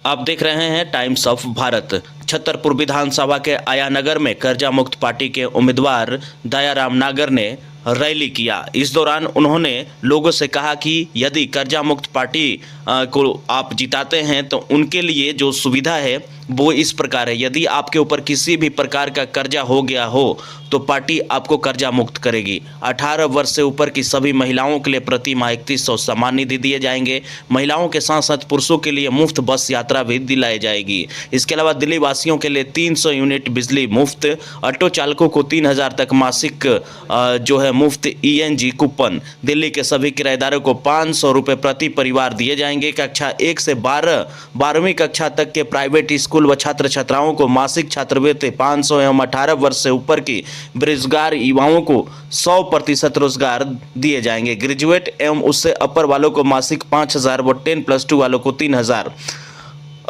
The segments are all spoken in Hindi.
आप देख रहे हैं टाइम्स ऑफ भारत। छतरपुर विधानसभा के आयानगर में कर्जा मुक्त पार्टी के उम्मीदवार दयाराम नागर ने रैली किया। इस दौरान उन्होंने लोगों से कहा कि यदि कर्जा मुक्त पार्टी को आप जिताते हैं तो उनके लिए जो सुविधा है वो इस प्रकार है। यदि आपके ऊपर किसी भी प्रकार का कर्जा हो गया हो तो पार्टी आपको कर्जा मुक्त करेगी। 18 वर्ष से ऊपर की सभी महिलाओं के लिए प्रति माह 3100 सम्मान निधि दिए जाएंगे। महिलाओं के साथ साथ पुरुषों के लिए मुफ्त बस यात्रा भी दिलाई जाएगी। इसके अलावा दिल्ली वासियों के लिए 300 यूनिट बिजली मुफ्त, ऑटो चालकों को 3000 तक मासिक जो है मुफ्त ENG कूपन, दिल्ली के सभी किराएदारों को 500 रुपये प्रति परिवार दिए जाएंगे। कक्षा 1 से 12वीं कक्षा तक के प्राइवेट स्कूल व छात्र छात्राओं को मासिक छात्रवृत्ति 500 एवं 18 वर्ष से ऊपर की बेरोजगार युवाओं को 100% रोजगार दिए जाएंगे। ग्रेजुएट एवं उससे अपर वालों को मासिक 5000 व 10+2 वालों को 3000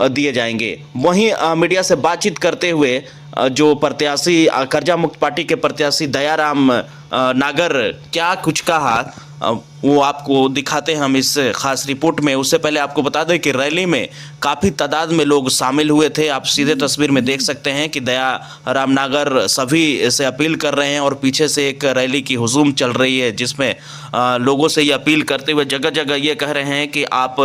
दिए जाएंगे। वहीं मीडिया से बातचीत करते हुए जो प्रत्याशी कर्जा मुक्त पार्टी के प्रत्याशी दयाराम नागर क्या कुछ कहा वो आपको दिखाते हैं हम इस खास रिपोर्ट में। उससे पहले आपको बता दें कि रैली में काफ़ी तादाद में लोग शामिल हुए थे। आप सीधे तस्वीर में देख सकते हैं कि दयाराम नागर सभी से अपील कर रहे हैं और पीछे से एक रैली की हुजूम चल रही है जिसमें लोगों से ये अपील करते हुए जगह जगह ये कह रहे हैं कि आप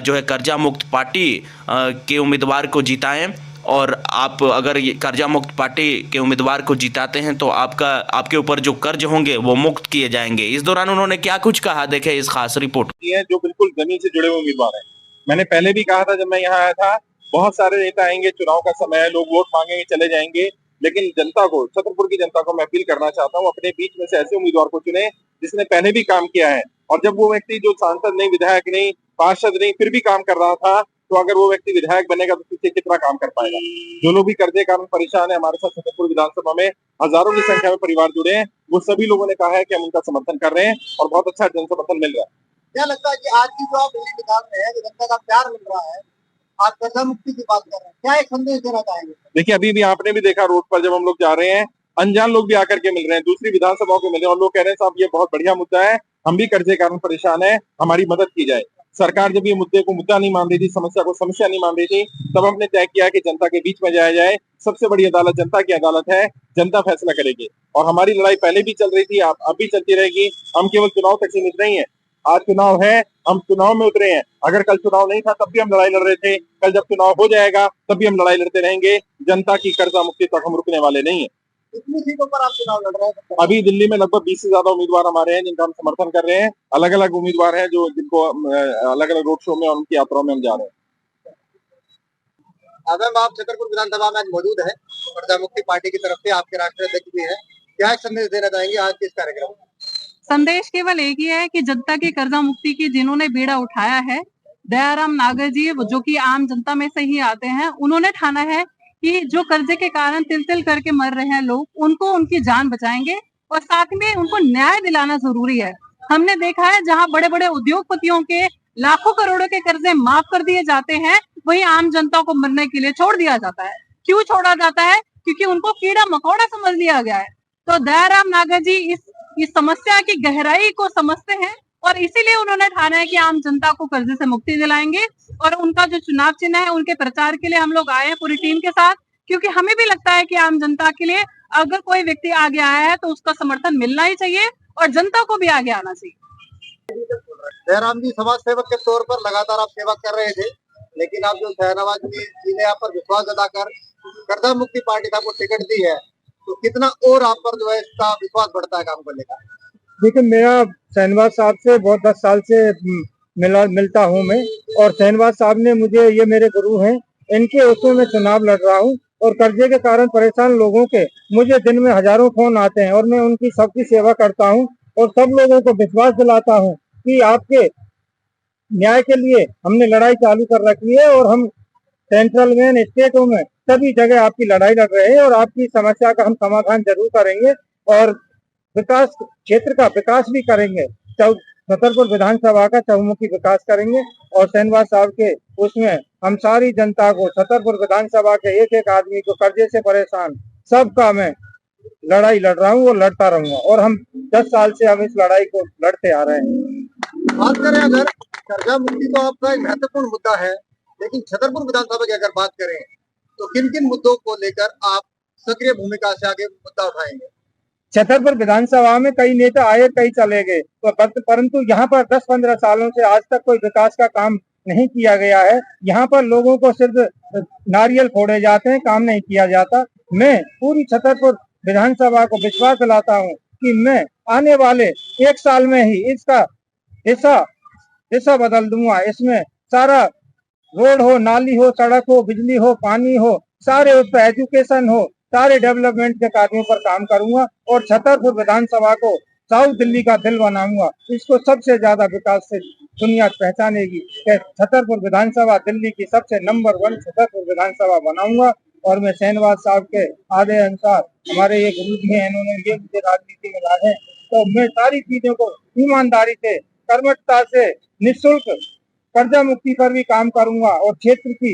जो है कर्जा मुक्त पार्टी के उम्मीदवार को जिताएं और आप अगर ये कर्जा मुक्त पार्टी के उम्मीदवार को जिताते हैं तो आपके ऊपर जो कर्ज होंगे वो मुक्त किए जाएंगे। इस दौरान उन्होंने क्या कुछ कहा, देखें इस खास रिपोर्ट। ये जो बिल्कुल जमीन से जुड़े हुए उम्मीदवार हैं। मैंने पहले भी कहा था जब मैं यहाँ आया था, बहुत सारे नेता आएंगे, चुनाव का समय है, लोग वोट मांगेंगे चले जाएंगे, लेकिन जनता को, छतरपुर की जनता को मैं अपील करना चाहता हूँ अपने बीच में से ऐसे उम्मीदवार को चुने जिसने पहले भी काम किया है। और जब वो व्यक्ति जो सांसद नहीं, विधायक नहीं, पार्षद नहीं, फिर भी काम कर रहा था, तो अगर वो व्यक्ति विधायक बनेगा तो पीछे कितना काम कर पाएगा। जो लोग भी कर्जे कारण परेशान है, हमारे साथ छतरपुर विधानसभा में हजारों की संख्या में परिवार जुड़े हैं, वो सभी लोगों ने कहा है कि हम उनका समर्थन कर रहे हैं और बहुत अच्छा जन समर्थन मिल रहा है। क्या लगता है कि आज की जो आप रैली निकाल रहे हैं, जो जनता का प्यार मिल रहा है, आज कर्जा मुक्ति की बात कर रहे हैं, क्या एक संदेश देना चाहेंगे? देखिए, अभी भी आपने भी देखा रोड पर जब हम लोग जा रहे हैं, अनजान लोग भी आकर के मिल रहे हैं, दूसरी विधानसभाओं के मिल रहे हैं और लोग कह रहे हैं साहब ये बहुत बढ़िया मुद्दा है, हम भी कर्जे कारण परेशान है, हमारी मदद की जाए। सरकार जब ये मुद्दे को मुद्दा नहीं मान रही थी, समस्या को समस्या नहीं मान रही थी, तब हमने तय किया कि जनता के बीच में जाया जाए। सबसे बड़ी अदालत जनता की अदालत है, जनता फैसला करेगी। और हमारी लड़ाई पहले भी चल रही थी, अब भी चलती रहेगी। हम केवल चुनाव तक सीमित नहीं है। आज चुनाव है, हम चुनाव में उतरे हैं। अगर कल चुनाव नहीं था तब भी हम लड़ाई लड़ रहे थे, कल जब चुनाव हो जाएगा तब भी हम लड़ाई लड़ते रहेंगे। जनता की कर्जा मुक्ति तक हम रुकने वाले नहीं है। कितनी सीटों पर आप चुनाव लड़ रहे हैं? अभी दिल्ली में लगभग 20 से ज्यादा उम्मीदवार हमारे हैं जिनका हम समर्थन कर रहे हैं। अलग अलग उम्मीदवार हैं जो जिनको अलग अलग रोड शो में और उनकी यात्राओं में हम जा रहे हैं। अगर आप छतरपुर विधानसभा में आज मौजूद है, कर्जा मुक्ति पार्टी की तरफ से आपके राष्ट्रीय अध्यक्ष भी है, क्या एक संदेश देना चाहेंगे आज के इस कार्यक्रम में? संदेश केवल एक ही है कि जनता की कर्जा मुक्ति की जिन्होंने बीड़ा उठाया है, दयाराम नागर जी, जो कि आम जनता में से ही आते हैं, उन्होंने ठाना है कि जो कर्जे के कारण तिल तिल करके मर रहे हैं लोग, उनको उनकी जान बचाएंगे और साथ में उनको न्याय दिलाना जरूरी है। हमने देखा है जहां बड़े बड़े उद्योगपतियों के लाखों करोड़ों के कर्जे माफ कर दिए जाते हैं, वहीं आम जनता को मरने के लिए छोड़ दिया जाता है। क्यों छोड़ा जाता है? क्योंकि उनको कीड़ा मकोड़ा समझ लिया गया है। तो दयाराम नागर जी इस समस्या की गहराई को समझते हैं और इसीलिए उन्होंने ठाना है कि आम जनता को कर्जे से मुक्ति दिलाएंगे। और उनका जो चुनाव चिन्ह है, उनके प्रचार के लिए हम लोग आए हैं पूरी टीम के साथ, क्योंकि हमें भी लगता है कि आम जनता के लिए अगर कोई व्यक्ति आगे आया है तो उसका समर्थन मिलना ही चाहिए और जनता को भी आगे आना चाहिए। दयाराम जी समाज सेवक के तौर पर लगातार आप सेवा कर रहे थे, लेकिन आप जो शहनवाज जी ने आप पर विश्वास जताकर कर्जा मुक्ति पार्टी ने आपको टिकट दी है, तो कितना और आप पर जो है इसका विश्वास बढ़ता है काम करने का? देखिए, मेरा शहनवाज साहब से बहुत 10 साल से मिलता हूँ मैं, और शहनवाज साहब ने मुझे, ये मेरे गुरु हैं, इनके उसमें मैं चुनाव लड़ रहा हूँ। और कर्जे के कारण परेशान लोगों के मुझे दिन में हजारों फोन आते हैं और मैं उनकी सबकी सेवा करता हूँ और सब लोगों को विश्वास दिलाता हूँ कि आपके न्याय के लिए हमने लड़ाई चालू कर रखी है और हम सेंट्रल में, स्टेटों में, सभी जगह आपकी लड़ाई लड़ रहे हैं और आपकी समस्या का हम समाधान जरूर करेंगे और विकास, क्षेत्र का विकास भी करेंगे। छतरपुर विधानसभा का चहुमुखी विकास करेंगे और शहनवाज साहब के उसमें हम सारी जनता को, छतरपुर विधानसभा के एक एक आदमी को, कर्जे से परेशान सबका मैं लड़ाई लड़ रहा हूँ और लड़ता रहूंगा और हम 10 साल से हम इस लड़ाई को लड़ते आ रहे हैं। बात करें अगर कर्जा मुक्ति तो आपका एक महत्वपूर्ण मुद्दा है, लेकिन छतरपुर विधानसभा की अगर बात करें तो किन किन मुद्दों को लेकर आप सक्रिय भूमिका से आगे मुद्दा उठाएंगे? छतरपुर विधानसभा में कई नेता आए, कई चले गए, परंतु यहाँ पर 10-15 सालों से आज तक कोई विकास का काम नहीं किया गया है। यहाँ पर लोगों को सिर्फ नारियल फोड़े जाते हैं, काम नहीं किया जाता। मैं पूरी छतरपुर विधानसभा को विश्वास दिलाता हूँ कि मैं आने वाले 1 साल में ही इसका हिस्सा बदल दूंगा। इसमें सारा रोड हो, नाली हो, सड़क हो, बिजली हो, पानी हो, सारे उस पर एजुकेशन हो, सारे डेवलपमेंट के कार्यों पर काम करूंगा और छतरपुर विधानसभा को साउथ दिल्ली का दिल बनाऊंगा। इसको सबसे ज्यादा विकास से दुनिया पहचानेगी कि छतरपुर विधानसभा दिल्ली की सबसे नंबर 1 छतरपुर विधानसभा बनाऊंगा। और मैं शहनवाज साहब के आधे अनुसार, हमारे ये गुरु जी हैं, इन्होंने ये मुझे राजनीति में लाए हैं, तो मैं सारी चीजों को ईमानदारी से, कर्मठता से, निःशुल्क कर्जा मुक्ति पर भी काम करूंगा और क्षेत्र के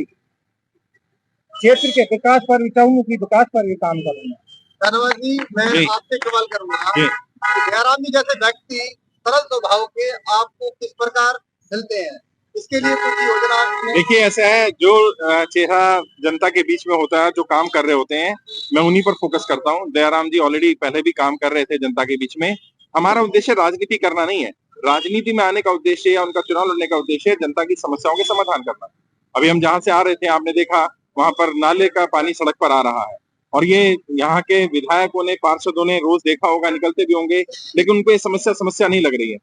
विकास पर भी, चहुमुखी विकास पर भी काम करूंगा। धन्यवाद जी। मैं आपसे सवाल करूंगा, दयाराम जी जैसे व्यक्ति सरल स्वभाव के आपको किस प्रकार मिलते हैं, इसके लिए कुछ योजना? देखिए, ऐसा है, जो चेहरा जनता के बीच में होता है, जो काम कर रहे होते हैं, मैं उन्हीं पर फोकस करता हूँ। दयाराम जी ऑलरेडी पहले भी काम कर रहे थे जनता के बीच में। हमारा उद्देश्य राजनीति करना नहीं है। राजनीति में आने का उद्देश्य या उनका चुनाव लड़ने का उद्देश्य है जनता की समस्याओं के समाधान करना। अभी हम जहाँ से आ रहे थे, आपने देखा वहां पर नाले का पानी सड़क पर आ रहा है और ये यहाँ के विधायकों ने, पार्षदों ने रोज देखा होगा, निकलते भी होंगे, लेकिन उनको ये समस्या नहीं लग रही है।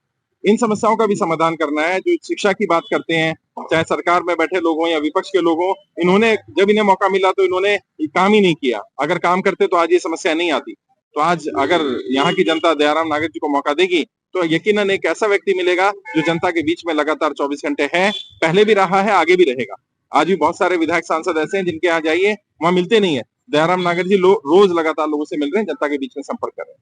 इन समस्याओं का भी समाधान करना है। जो शिक्षा की बात करते हैं, चाहे सरकार में बैठे लोग हों या विपक्ष के लोग हों, इन्होंने जब इन्हें मौका मिला तो इन्होंने काम ही नहीं किया। अगर काम करते तो आज ये समस्या नहीं आती। तो आज अगर यहाँ की जनता दयाराम नागर जी को मौका देगी तो यकीनन एक ऐसा व्यक्ति मिलेगा जो जनता के बीच में लगातार 24 घंटे है, पहले भी रहा है, आगे भी रहेगा। आज भी बहुत सारे विधायक सांसद ऐसे हैं जिनके यहाँ जाइए, वहां मिलते नहीं है। दयाराम नागर जी रोज लगातार लोगों से मिल रहे हैं, जनता के बीच में संपर्क कर रहे हैं।